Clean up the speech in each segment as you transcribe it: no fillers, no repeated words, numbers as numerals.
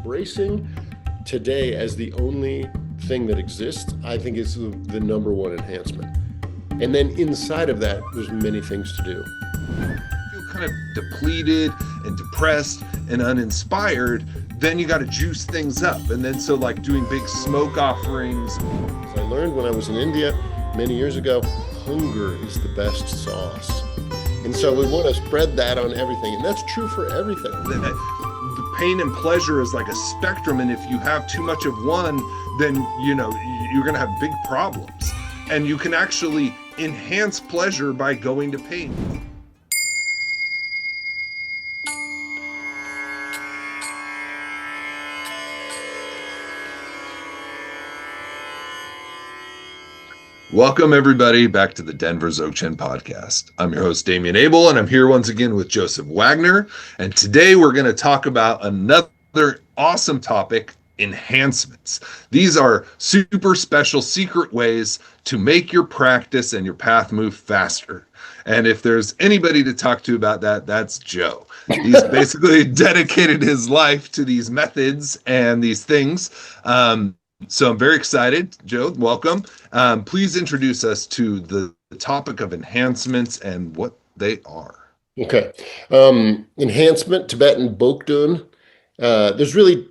embracing today as the only thing that exists, I think is the number one enhancement. And then inside of that, there's many things to do. Feel kind of depleted and depressed and uninspired, then you got to juice things up. And then so like doing big smoke offerings. I learned when I was in India many years ago, hunger is the best sauce. And so we want to spread that on everything. And that's true for everything. The pain and pleasure is like a spectrum. And if you have too much of one, then, you know, you're going to have big problems. And you can actually enhance pleasure by going to pain. Welcome, everybody, back to the Denver Dzogchen podcast. I'm your host, Damian Abel, and I'm here once again with Joseph Wagner. And today we're going to talk about another awesome topic, enhancements. These are super special secret ways to make your practice and your path move faster. And if there's anybody to talk to about that, that's Joe. He's basically dedicated his life to these methods and these things. So I'm very excited. Joe, welcome. Please introduce us to the topic of enhancements and what they are. Okay. Enhancement, Tibetan Bokdun. There's really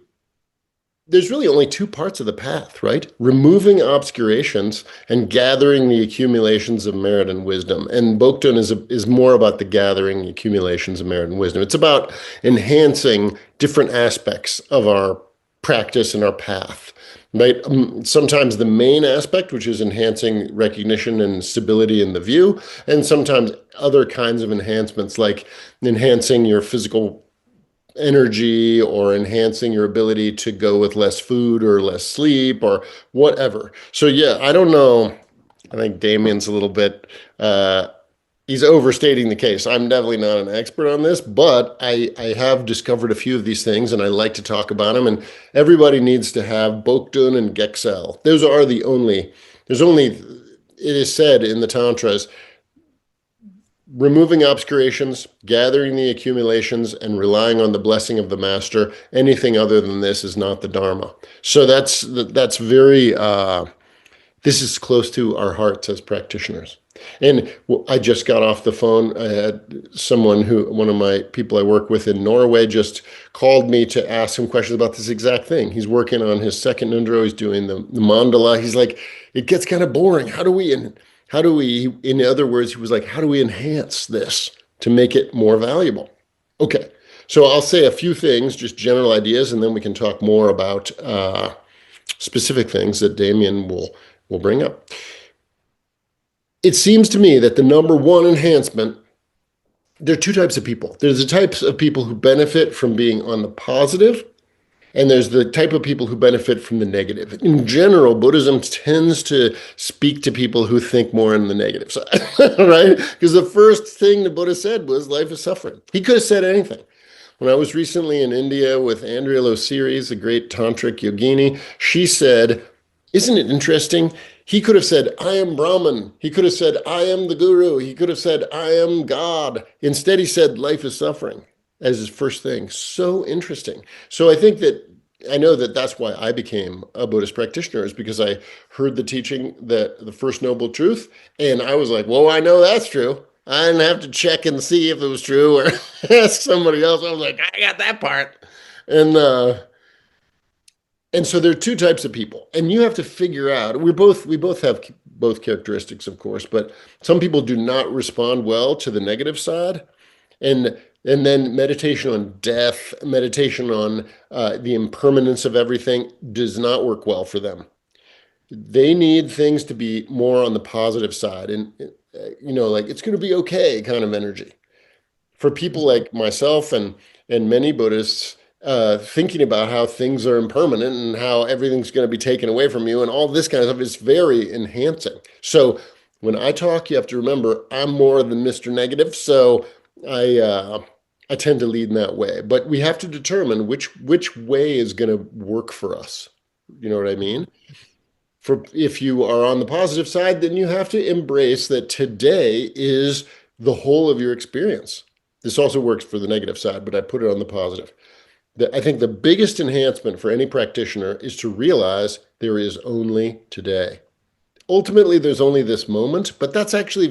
only two parts of the path, right? Removing obscurations and gathering the accumulations of merit and wisdom. And Bokdun is more about the gathering accumulations of merit and wisdom. It's about enhancing different aspects of our practice and our path. Right. Sometimes the main aspect, which is enhancing recognition and stability in the view, and sometimes other kinds of enhancements like enhancing your physical energy or enhancing your ability to go with less food or less sleep or whatever. So yeah, I don't know. I think Damian's a little bit, he's overstating the case. I'm definitely not an expert on this, but I have discovered a few of these things and I like to talk about them. And everybody needs to have Bokdun and Geksel. Those are it is said in the Tantras, removing obscurations, gathering the accumulations, and relying on the blessing of the master. Anything other than this is not the Dharma. So that's very, this is close to our hearts as practitioners. And I just got off the phone. I had one of my people I work with in Norway just called me to ask some questions about this exact thing. He's working on his second Nundro. He's doing the mandala. He's like, it gets kind of boring. How do we, in other words, he was like, how do we enhance this to make it more valuable? Okay. So I'll say a few things, just general ideas, and then we can talk more about specific things that Damian will bring up. It seems to me that the number one enhancement, there are two types of people. There's the types of people who benefit from being on the positive, and there's the type of people who benefit from the negative. In general, Buddhism tends to speak to people who think more on the negative side, right? Because the first thing the Buddha said was life is suffering. He could have said anything. When I was recently in India with Andrea Losiris, a great tantric yogini, she said, isn't it interesting? He could have said, I am Brahman. He could have said, I am the guru. He could have said, I am God. Instead, he said, life is suffering as his first thing. So interesting. So I know that that's why I became a Buddhist practitioner, is because I heard the teaching, that the First Noble Truth, and I was like, well, I know that's true. I didn't have to check and see if it was true or ask somebody else. I was like, I got that part. And so there are two types of people, and you have to figure out, we both have both characteristics, of course, but some people do not respond well to the negative side. And then meditation on death, meditation on the impermanence of everything does not work well for them. They need things to be more on the positive side and, like it's going to be okay kind of energy. For people like myself and many Buddhists, thinking about how things are impermanent and how everything's going to be taken away from you and all this kind of stuff is very enhancing. So when I talk, you have to remember I'm more than Mr. Negative. So I tend to lead in that way, but we have to determine which way is going to work for us. You know what I mean? If you are on the positive side, then you have to embrace that today is the whole of your experience. This also works for the negative side, but I put it on the positive. I think the biggest enhancement for any practitioner is to realize there is only today. Ultimately, there's only this moment, but that's actually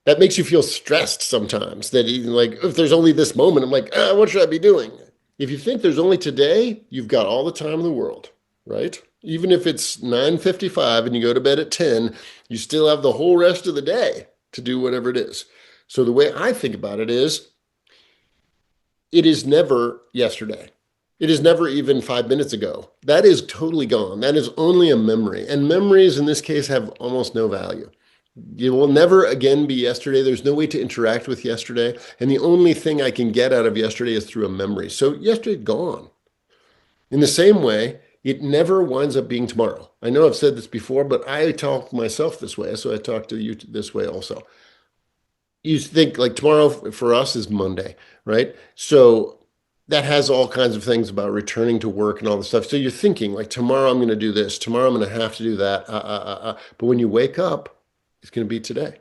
that makes you feel stressed sometimes. That like, if there's only this moment, I'm like, what should I be doing? If you think there's only today, you've got all the time in the world, right? Even if it's 9:55 and you go to bed at 10, you still have the whole rest of the day to do whatever it is. So the way I think about it is, it is never yesterday. It is never even 5 minutes ago. That is totally gone. That is only a memory. And memories in this case have almost no value. You will never again be yesterday. There's no way to interact with yesterday. And the only thing I can get out of yesterday is through a memory. So yesterday's gone. In the same way, it never winds up being tomorrow. I know I've said this before, but I talk myself this way. So I talk to you this way also. You think like tomorrow for us is Monday, right? So that has all kinds of things about returning to work and all this stuff. So you're thinking like tomorrow I'm going to do this, tomorrow I'm going to have to do that. But when you wake up, it's going to be today.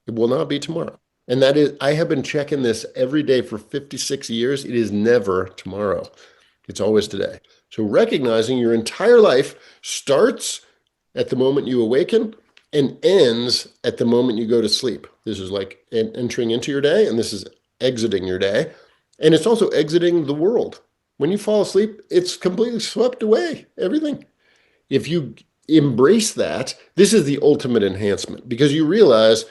It will not be tomorrow. And that is, I have been checking this every day for 56 years. It is never tomorrow. It's always today. So recognizing your entire life starts at the moment you awaken and ends at the moment you go to sleep. This is like entering into your day, and this is exiting your day. And it's also exiting the world. When you fall asleep, it's completely swept away, everything. If you embrace that, this is the ultimate enhancement because you realize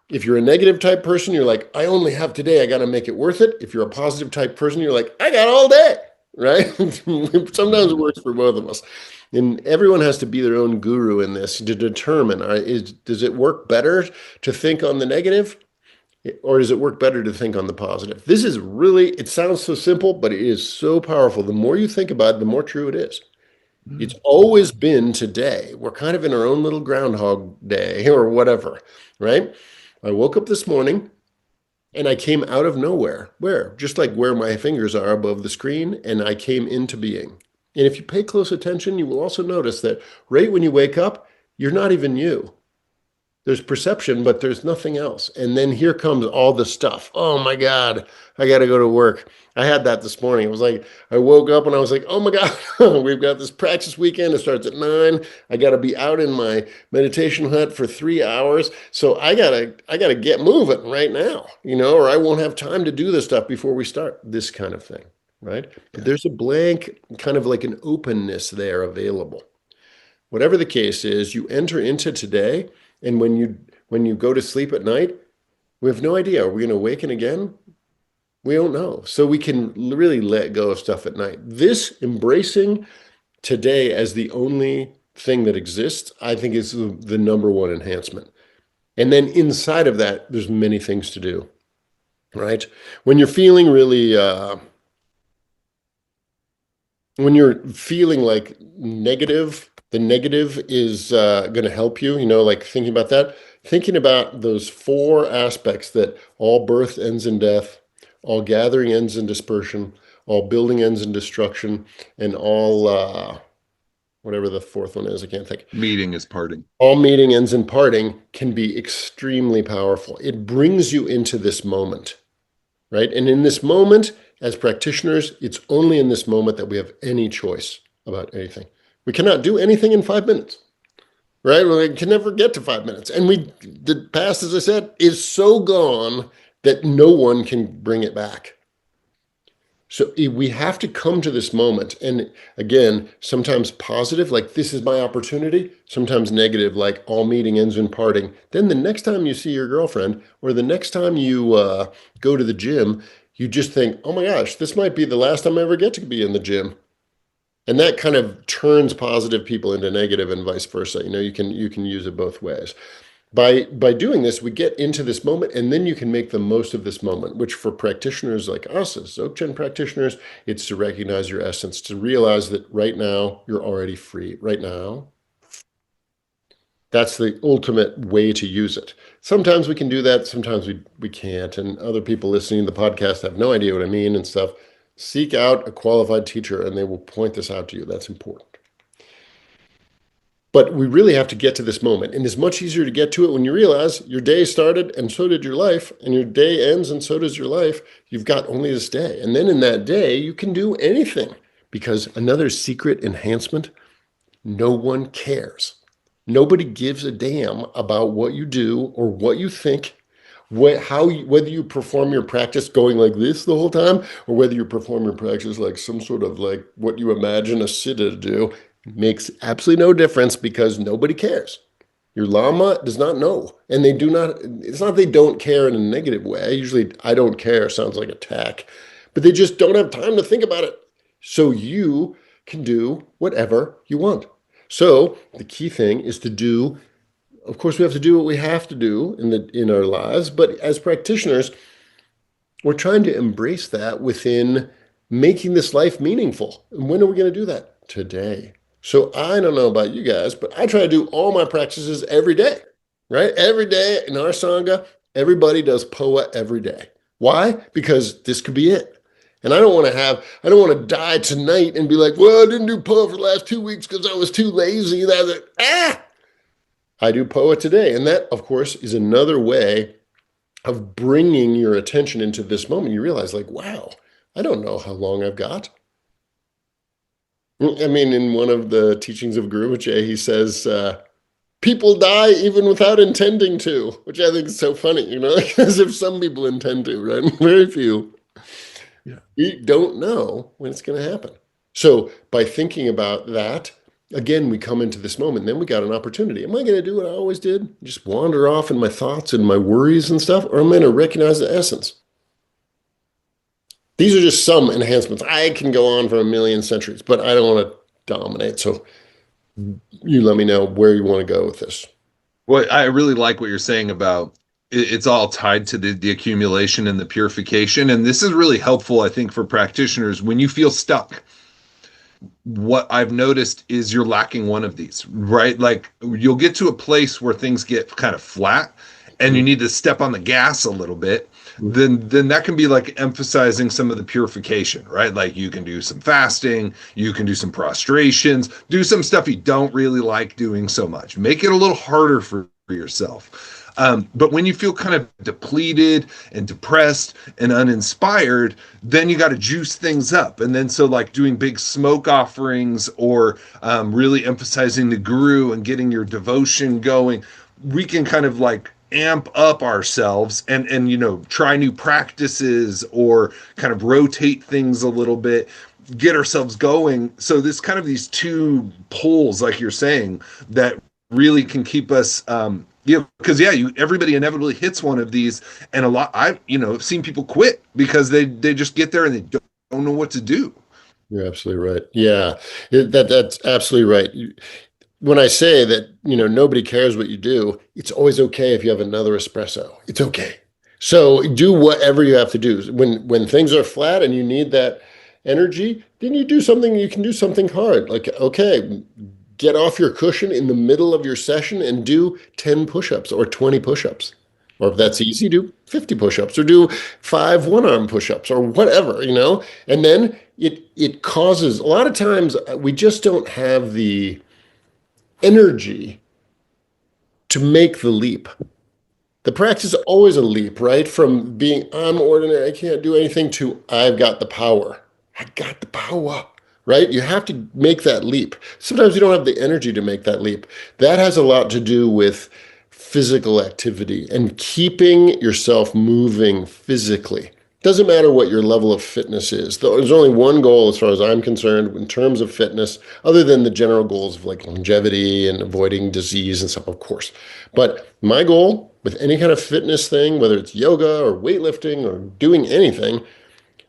if you're a negative type person, you're like, I only have today, I got to make it worth it. If you're a positive type person, you're like, I got all day, right? Sometimes it works for both of us. And everyone has to be their own guru in this to determine, does it work better to think on the negative? Or does it work better to think on the positive? This is really, it sounds so simple, but it is so powerful. The more you think about it, the more true it is. It's always been today. We're kind of in our own little groundhog day or whatever, right? I woke up this morning and I came out of nowhere. Where? Just like where my fingers are above the screen, and I came into being. And if you pay close attention, you will also notice that right when you wake up, you're not even you. There's perception, but there's nothing else. And then here comes all the stuff. Oh my God, I got to go to work. I had that this morning. It was like, I woke up and I was like, oh my God, we've got this practice weekend. It starts at 9. I got to be out in my meditation hut for 3 hours. So I gotta get moving right now, or I won't have time to do this stuff before we start this kind of thing. Right. But there's a blank, kind of like an openness there available. Whatever the case is, you enter into today, and when you go to sleep at night, we have no idea. Are we going to awaken again? We don't know. So we can really let go of stuff at night. This embracing today as the only thing that exists, I think is the number one enhancement. And then inside of that, there's many things to do, right? When you're feeling really when you're feeling like negative, the negative is going to help you, like thinking about that, thinking about those 4 aspects that all birth ends in death, all gathering ends in dispersion, all building ends in destruction, and all, whatever the fourth one is, I can't think. Meeting is parting. All meeting ends in parting can be extremely powerful. It brings you into this moment, right? And in this moment, as practitioners, it's only in this moment that we have any choice about anything. We cannot do anything in 5 minutes, right? We can never get to 5 minutes. And the past, as I said, is so gone that no one can bring it back. So we have to come to this moment. And again, sometimes positive, like this is my opportunity. Sometimes negative, like all meeting ends in parting. Then the next time you see your girlfriend or the next time you go to the gym, you just think, oh my gosh, this might be the last time I ever get to be in the gym. And that kind of turns positive people into negative and vice versa. You can use it both ways. By doing this, we get into this moment, and then you can make the most of this moment, which for practitioners like us, as Dzogchen practitioners, it's to recognize your essence, to realize that right now you're already free. Right now, that's the ultimate way to use it. Sometimes we can do that, sometimes we can't, and other people listening to the podcast have no idea what I mean and stuff. Seek out a qualified teacher, and they will point this out to you. That's important. But we really have to get to this moment. And it's much easier to get to it when you realize your day started and so did your life, and your day ends and so does your life. You've got only this day. And then in that day, you can do anything. Because another secret enhancement, no one cares. Nobody gives a damn about what you do or what you think, whether you perform your practice going like this the whole time, or whether you perform your practice like some sort of like what you imagine a siddha to do, makes absolutely no difference because nobody cares. Your lama does not know, and they do not. It's not they don't care in a negative way. Usually, I don't care sounds like attack, but they just don't have time to think about it. So you can do whatever you want. So the key thing is to do. Of course, we have to do what we have to do in our lives, but as practitioners, we're trying to embrace that within making this life meaningful. And when are we going to do that? Today. So I don't know about you guys, but I try to do all my practices every day, right? Every day in our Sangha, everybody does POA every day. Why? Because this could be it. And I don't want to die tonight and be like, well, I didn't do POA for the last 2 weeks because I was too lazy. I do POA today. And that, of course, is another way of bringing your attention into this moment. You realize like, wow, I don't know how long I've got. I mean, in one of the teachings of Guru Rinpoche, he says, people die even without intending to, which I think is so funny, as if some people intend to, right? Very few. Yeah. We don't know when it's going to happen. So by thinking about that, again, we come into this moment, and then we got an opportunity. Am I going to do what I always did? Just wander off in my thoughts and my worries and stuff? Or am I going to recognize the essence? These are just some enhancements. I can go on for a million centuries, but I don't want to dominate. So you let me know where you want to go with this. Well, I really like what you're saying about it's all tied to the accumulation and the purification. And this is really helpful, I think, for practitioners when you feel stuck. What I've noticed is you're lacking one of these, right? Like you'll get to a place where things get kind of flat and you need to step on the gas a little bit. Then that can be like emphasizing some of the purification, right? Like you can do some fasting, you can do some prostrations, do some stuff you don't really like doing so much. Make it a little harder for yourself. But when you feel kind of depleted and depressed and uninspired, then you got to juice things up. And then so like doing big smoke offerings or really emphasizing the guru and getting your devotion going, we can kind of like amp up ourselves and try new practices or kind of rotate things a little bit, get ourselves going. So this kind of these two poles, like you're saying, that really can keep us because everybody inevitably hits one of these, and I've seen people quit because they just get there and they don't know what to do. You're absolutely right. Yeah, that's absolutely right. When I say that, nobody cares what you do, it's always okay if you have another espresso. It's okay. So do whatever you have to do. When things are flat and you need that energy, then you can do something hard. Like, okay, get off your cushion in the middle of your session and do 10 push-ups or 20 push-ups. Or if that's easy, do 50 push-ups or do 5 one-arm push-ups or whatever, And then it causes, a lot of times we just don't have the energy to make the leap. The practice is always a leap, right? From being, I'm ordinary, I can't do anything, to I've got the power. I got the power, right? You have to make that leap. Sometimes you don't have the energy to make that leap. That has a lot to do with physical activity and keeping yourself moving physically. Doesn't matter what your level of fitness is. There's only one goal as far as I'm concerned in terms of fitness, other than the general goals of like longevity and avoiding disease and stuff, of course. But my goal with any kind of fitness thing, whether it's yoga or weightlifting or doing anything,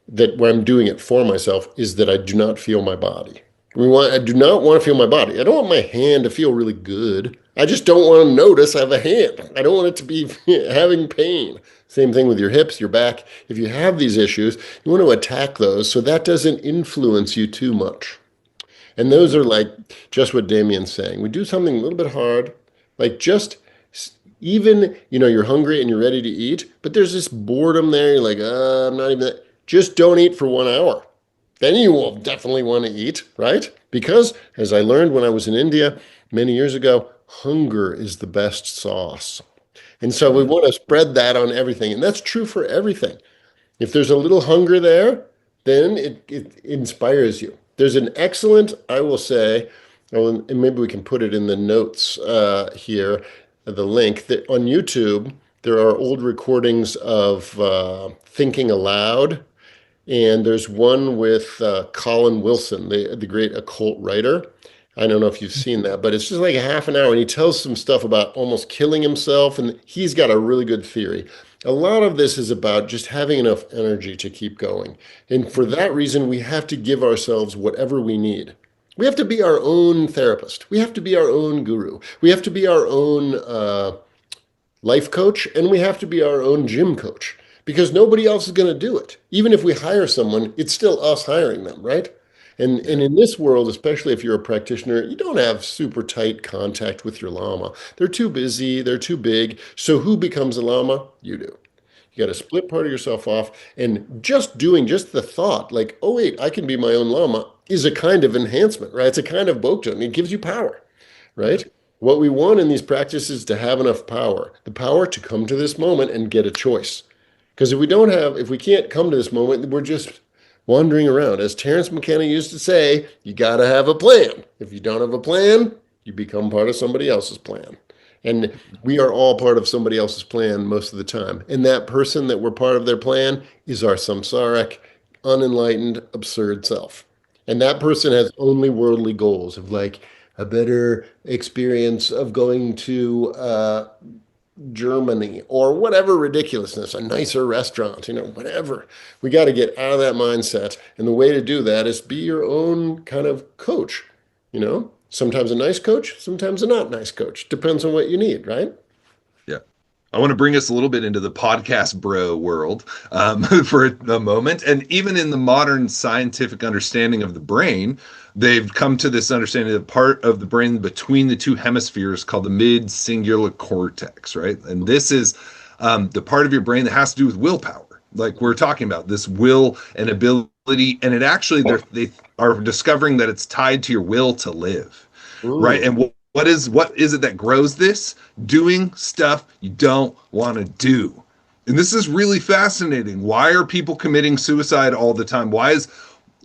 that where I'm doing it for myself, is that I do not feel my body. I do not want to feel my body. I don't want my hand to feel really good. I just don't want to notice I have a hand. I don't want it to be having pain. Same thing with your hips, your back. If you have these issues, you want to attack those so that doesn't influence you too much. And those are like just what Damien's saying. We do something a little bit hard, like just even, you're hungry and you're ready to eat, but there's this boredom there. You're like, I'm not even, just don't eat for 1 hour. then you will definitely want to eat, right? Because as I learned when I was in India many years ago, hunger is the best sauce. And so we Mm. want to spread that on everything. And that's true for everything. If there's a little hunger there, then it inspires you. There's an excellent, I will say, and maybe we can put it in the notes here, the link that on YouTube, there are old recordings of thinking aloud. And there's one with Colin Wilson, the great occult writer. I don't know if you've seen that, but it's just like a half an hour, and he tells some stuff about almost killing himself, and he's got a really good theory. A lot of this is about just having enough energy to keep going. And for that reason, we have to give ourselves whatever we need. We have to be our own therapist. We have to be our own guru. We have to be our own life coach, and we have to be our own gym coach because nobody else is going to do it. Even if we hire someone, it's still us hiring them, right? And Yeah. in this world, especially if you're a practitioner, you don't have super tight contact with your lama. They're too busy, they're too big. So who becomes a lama? You do. You got to split part of yourself off, and just doing just the thought, like, oh wait, I can be my own lama, is a kind of enhancement, right? It's a kind of Dzogchen. It gives you power, Yeah. right? What we want in these practices is to have enough power, the power to come to this moment and get a choice. Because if we can't come to this moment, we're just wandering around. As Terence McKenna used to say, you got to have a plan. If you don't have a plan, you become part of somebody else's plan. And we are all part of somebody else's plan most of the time. And that person that we're part of their plan is our samsaric, unenlightened, absurd self. And that person has only worldly goals of like a better experience of going to Germany or whatever ridiculousness, a nicer restaurant, whatever. We got to get out of that mindset. And the way to do that is be your own kind of coach, Sometimes a nice coach, sometimes a not nice coach. Depends on what you need, right? Yeah. I want to bring us a little bit into the podcast bro world for a moment. And even in the modern scientific understanding of the brain, they've come to this understanding of the part of the brain between the two hemispheres called the mid-cingulate cortex, right? And this is the part of your brain that has to do with willpower. Like we're talking about this will and ability, and it actually they are discovering that it's tied to your will to live, right? Mm, And what is it that grows this? Doing stuff you don't want to do. And this is really fascinating. Why are people committing suicide all the time? Why is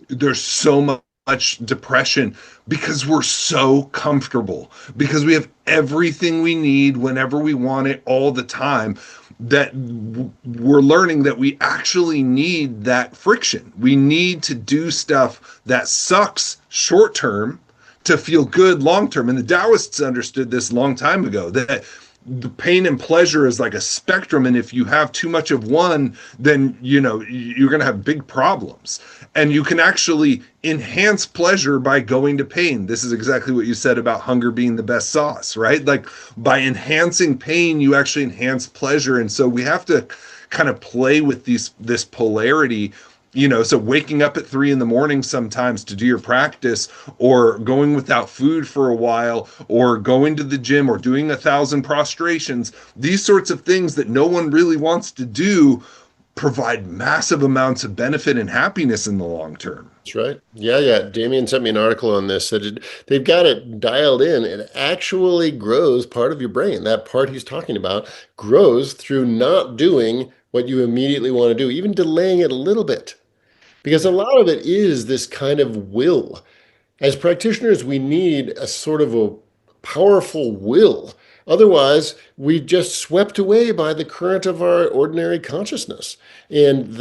there's so much depression? Because we're so comfortable, because we have everything we need whenever we want it all the time, that we're learning that we actually need that friction. We need to do stuff that sucks short term to feel good long term. And the Taoists understood this a long time ago, that the pain and pleasure is like a spectrum, and if you have too much of one, then you're going to have big problems. And you can actually enhance pleasure by going to pain. This is exactly what you said about hunger being the best sauce, right? Like by enhancing pain, you actually enhance pleasure. And so we have to kind of play with this polarity. So waking up at 3 a.m. sometimes to do your practice, or going without food for a while, or going to the gym, or doing 1,000 prostrations, these sorts of things that no one really wants to do provide massive amounts of benefit and happiness in the long term. that's right. Yeah, yeah. Damien sent me an article on this that they've got it dialed in. It actually grows part of your brain. That part he's talking about grows through not doing what you immediately want to do, even delaying it a little bit. Because a Yeah. lot of it is this kind of will. As practitioners, we need a sort of a powerful will. Otherwise, we just swept away by the current of our ordinary consciousness. And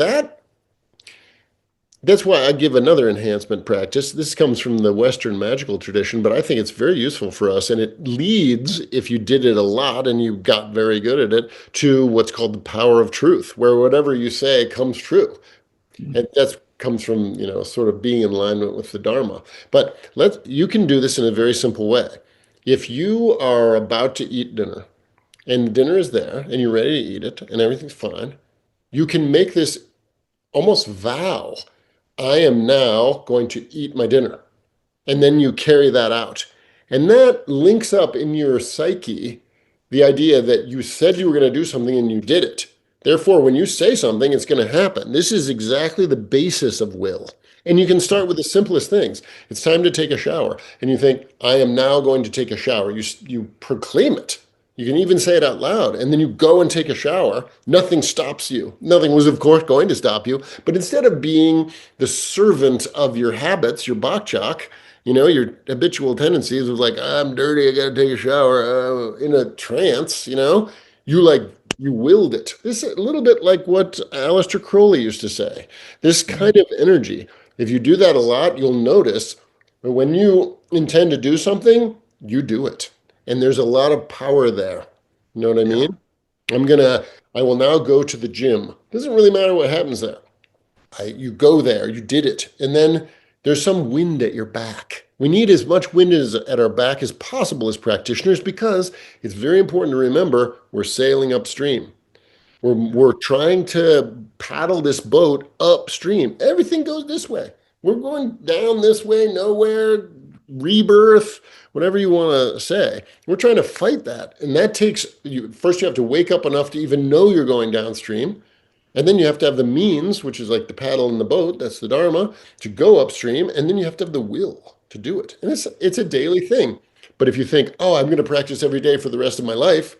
that's why I give another enhancement practice. This comes from the Western magical tradition, but I think it's very useful for us. And it leads, if you did it a lot and you got very good at it, to what's called the power of truth, where whatever you say comes true. And that comes from, sort of being in alignment with the Dharma. But you can do this in a very simple way. If you are about to eat dinner and dinner is there and you're ready to eat it and everything's fine, you can make this almost vow. I am now going to eat my dinner. And then you carry that out. And that links up in your psyche the idea that you said you were going to do something and you did it. Therefore, when you say something, it's going to happen. This is exactly the basis of will. And you can start with the simplest things. It's time to take a shower. And you think, I am now going to take a shower. You proclaim it. You can even say it out loud. And then you go and take a shower. Nothing stops you. Nothing was, of course, going to stop you. But instead of being the servant of your habits, your bakchak, your habitual tendencies of like, I'm dirty, I got to take a shower, in a trance, you like, you willed it. This is a little bit like what Aleister Crowley used to say. This kind of energy. If you do that a lot, you'll notice that when you intend to do something, you do it. And there's a lot of power there. You know what I Yeah. mean? I will now go to the gym. Doesn't really matter what happens there. You go there, you did it, and then there's some wind at your back. We need as much wind at our back as possible as practitioners because it's very important to remember we're sailing upstream. We're trying to paddle this boat upstream. Everything goes this way. We're going down this way, nowhere, rebirth, whatever you want to say. We're trying to fight that. And that takes you first you have to wake up enough to even know you're going downstream. And then you have to have the means, which is like the paddle in the boat, that's the Dharma, to go upstream. And then you have to have the will to do it. And it's a daily thing. But if you think, oh, I'm going to practice every day for the rest of my life,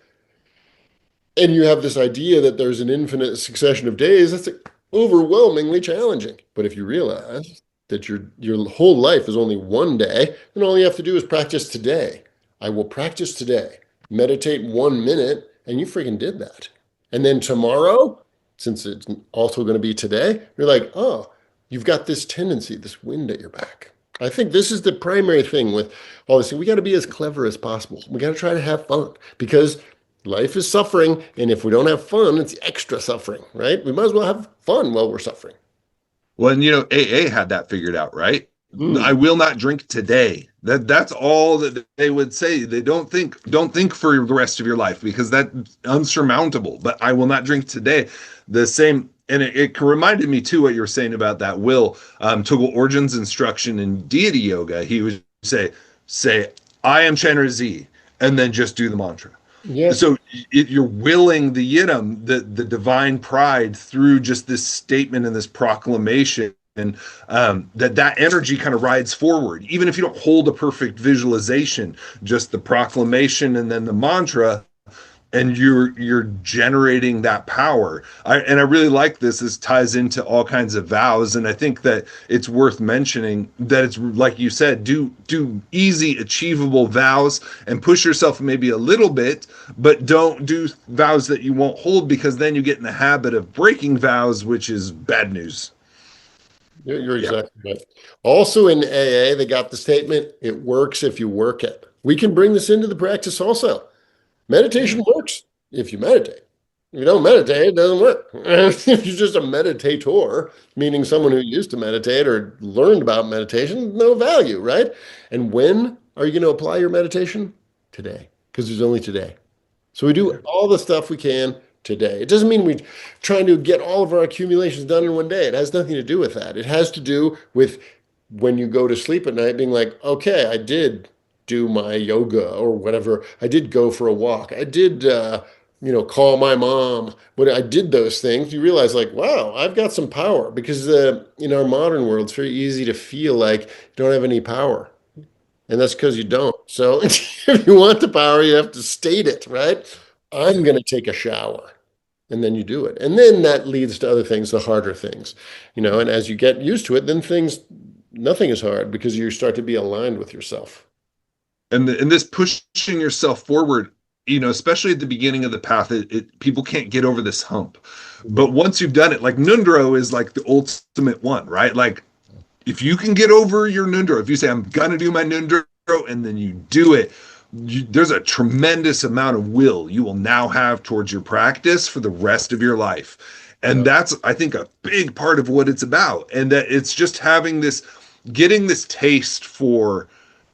and you have this idea that there's an infinite succession of days, that's overwhelmingly challenging. But if you realize that your whole life is only one day, then all you have to do is practice today. I will practice today. Meditate 1 minute, and you freaking did that. And then tomorrow, since it's also going to be today, you're like, oh, you've got this tendency, this wind at your back. I think this is the primary thing with all this. We got to be as clever as possible. We got to try to have fun because life is suffering. And if we don't have fun, it's extra suffering, right? We might as well have fun while we're suffering. Well, and AA had that figured out, right? I Mm. will not drink today. That's all that they would say. They don't think for the rest of your life because that's unsurmountable. But I will not drink today. The same, and it reminded me too what you were saying about that will. Tulku Urgyen's instruction in deity yoga, he would say, I am Chenrezig, and then just do the mantra. Yeah. So you're willing the yidam, the divine pride, through just this statement and this proclamation, and that energy kind of rides forward, even if you don't hold a perfect visualization, just the proclamation and then the mantra, and you're generating that power. I really like this. This ties into all kinds of vows, and I think that it's worth mentioning that it's like you said, do easy, achievable vows, and push yourself maybe a little bit, but don't do vows that you won't hold because then you get in the habit of breaking vows, which is bad news. You're Yeah. exactly right. Also in AA, they got the statement, it works if you work it. We can bring this into the practice also. Yeah. Meditation works if you meditate. If you don't meditate, it doesn't work. If you're just a meditator, meaning someone who used to meditate or learned about meditation, no value, right? And when are you going to apply your meditation? Today, because there's only today. So we do all the stuff we can today. It doesn't mean we're trying to get all of our accumulations done in one day. It has nothing to do with that. It has to do with when you go to sleep at night being like, okay, I did do my yoga or whatever. I did go for a walk. I did, call my mom. When I did those things, you realize like, wow, I've got some power because in our modern world, it's very easy to feel like you don't have any power. And that's because you don't. So if you want the power, you have to state it, right? I'm going to take a shower. And then you do it. And then that leads to other things, the harder things, and as you get used to it, then nothing is hard because you start to be aligned with yourself. And this pushing yourself forward, especially at the beginning of the path, people can't get over this hump. But once you've done it, like Nundro is like the ultimate one, right? Like if you can get over your Nundro, if you say I'm gonna do my Nundro, and then you do it, there's a tremendous amount of will you will now have towards your practice for the rest of your life. And Yeah. that's, I think, a big part of what it's about. And that it's just getting this taste for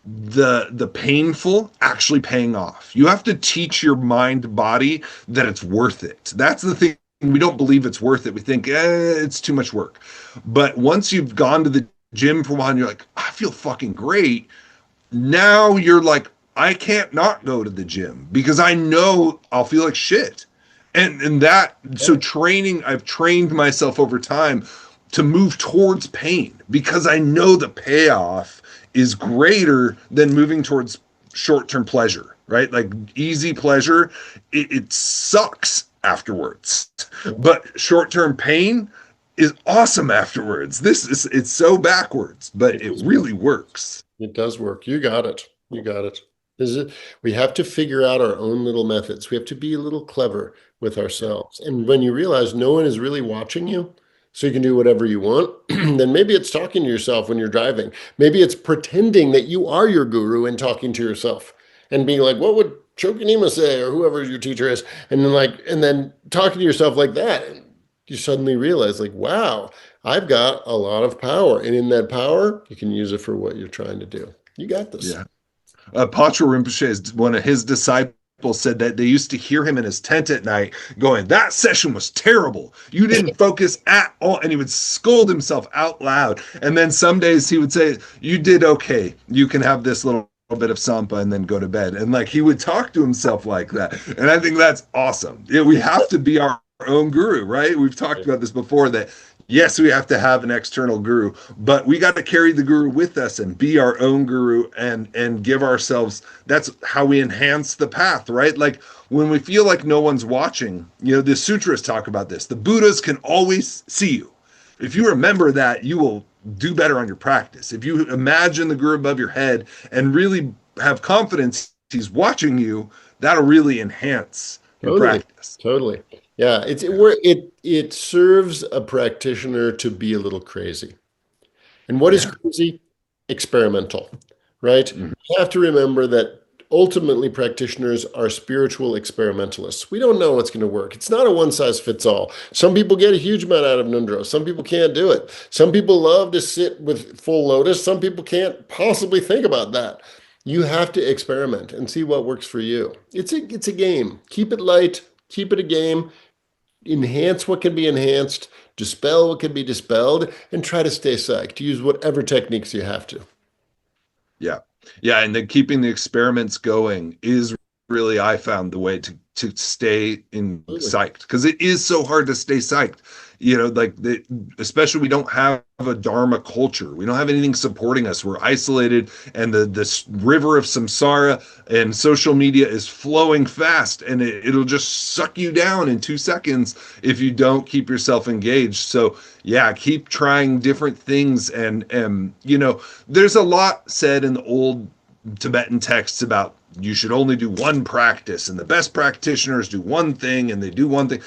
the painful actually paying off. You have to teach your mind body that it's worth it. That's the thing. We don't believe it's worth it. We think it's too much work. But once you've gone to the gym for a while and you're like, I feel fucking great. Now you're like, I can't not go to the gym because I know I'll feel like shit. And that, so training, I've trained myself over time to move towards pain because I know the payoff is greater than moving towards short-term pleasure, right? Like easy pleasure, it sucks afterwards, but short-term pain is awesome afterwards. It's so backwards, but it really works. It does work. You got it. You got it. We have to figure out our own little methods. We have to be a little clever with ourselves. And when you realize no one is really watching you, so you can do whatever you want, then maybe it's talking to yourself when you're driving. Maybe it's pretending that you are your guru and talking to yourself and being like, what would Chokanima say, or whoever your teacher is? And then talking to yourself like that. And you suddenly realize, like, wow, I've got a lot of power. And in that power, you can use it for what you're trying to do. You got this. Yeah. Patrul Rinpoche, one of his disciples, said that they used to hear him in his tent at night going, that session was terrible. You didn't focus at all. And he would scold himself out loud. And then some days he would say, you did okay. You can have this little bit of sampa and then go to bed. And like he would talk to himself like that. And I think that's awesome. We have to be our own guru, right? We've talked about this before, that yes, we have to have an external guru, but we got to carry the guru with us and be our own guru and give ourselves, that's how we enhance the path, right? Like when we feel like no one's watching, the sutras talk about this. The Buddhas can always see you. If you remember that, you will do better on your practice. If you imagine the guru above your head and really have confidence he's watching you, that'll really enhance your practice. Totally. Yeah, it serves a practitioner to be a little crazy. And what is crazy? Experimental, right? Mm-hmm. You have to remember that ultimately practitioners are spiritual experimentalists. We don't know what's going to work. It's not a one size fits all. Some people get a huge amount out of Nundro. Some people can't do it. Some people love to sit with full lotus. Some people can't possibly think about that. You have to experiment and see what works for you. It's a game. Keep it light. Keep it a game. Enhance what can be enhanced, dispel what can be dispelled, and try to stay psyched. Use whatever techniques you have to. Yeah. Yeah. And then keeping the experiments going is really, I found, the way to stay in psyched, because it is so hard to stay psyched. Especially we don't have a Dharma culture. We don't have anything supporting us. We're isolated, and this river of samsara and social media is flowing fast, and it'll just suck you down in 2 seconds if you don't keep yourself engaged. So yeah, keep trying different things. And there's a lot said in the old Tibetan texts about you should only do one practice, and the best practitioners do one thing and they do one thing.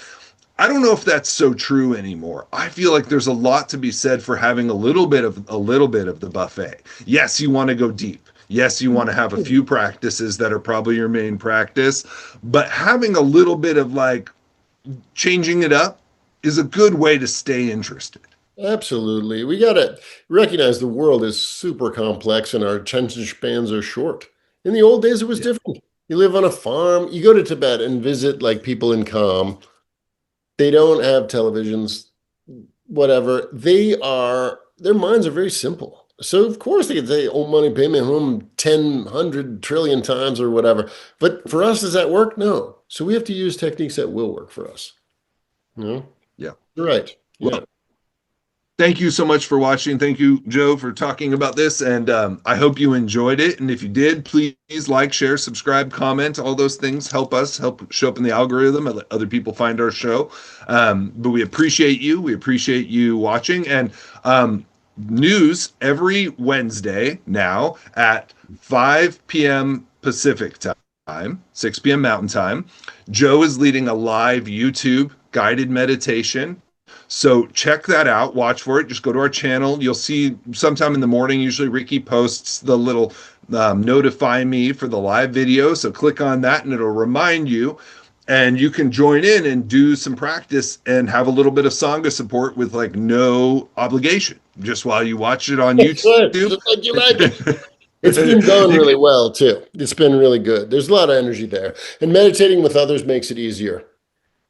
I don't know if that's so true anymore. I feel like there's a lot to be said for having a little bit of the buffet. Yes, you want to go deep. Yes, you want to have a few practices that are probably your main practice, but having a little bit of like changing it up is a good way to stay interested. Absolutely. We got to recognize the world is super complex and our attention spans are short. In the old days, it was different. You live on a farm, you go to Tibet and visit like people in Kham. They don't have televisions, whatever. Their minds are very simple. So of course they can say, oh, money, pay me home 10, 100 trillion times or whatever. But for us, does that work? No. So we have to use techniques that will work for us. No? Yeah. You're right. Yeah. Well, thank you so much for watching. Thank you, Joe, for talking about this. And I hope you enjoyed it. And if you did, please like, share, subscribe, comment. All those things help show up in the algorithm and let other people find our show. But we appreciate you. We appreciate you watching. And news every Wednesday now at 5 p.m. Pacific time, 6 p.m. Mountain time. Joe is leading a live YouTube guided meditation. So check that out. Watch for it. Just go to our channel. You'll see sometime in the morning, usually Ricky posts the little notify me for the live video. So click on that and it'll remind you. And you can join in and do some practice and have a little bit of Sangha support with like no obligation, just while you watch it on YouTube. Just like you like it. It's been done really well too. It's been really good. There's a lot of energy there. And meditating with others makes it easier.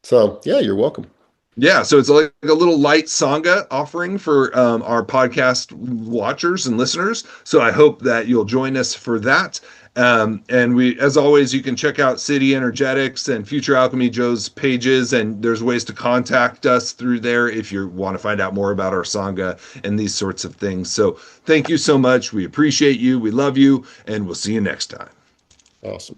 So yeah, you're welcome. Yeah, so it's like a little light Sangha offering for our podcast watchers and listeners. So I hope that you'll join us for that. And we, as always, you can check out City Energetics and Future Alchemy Joe's pages, and there's ways to contact us through there if you want to find out more about our Sangha and these sorts of things. So thank you so much. We appreciate you. We love you, and we'll see you next time. Awesome.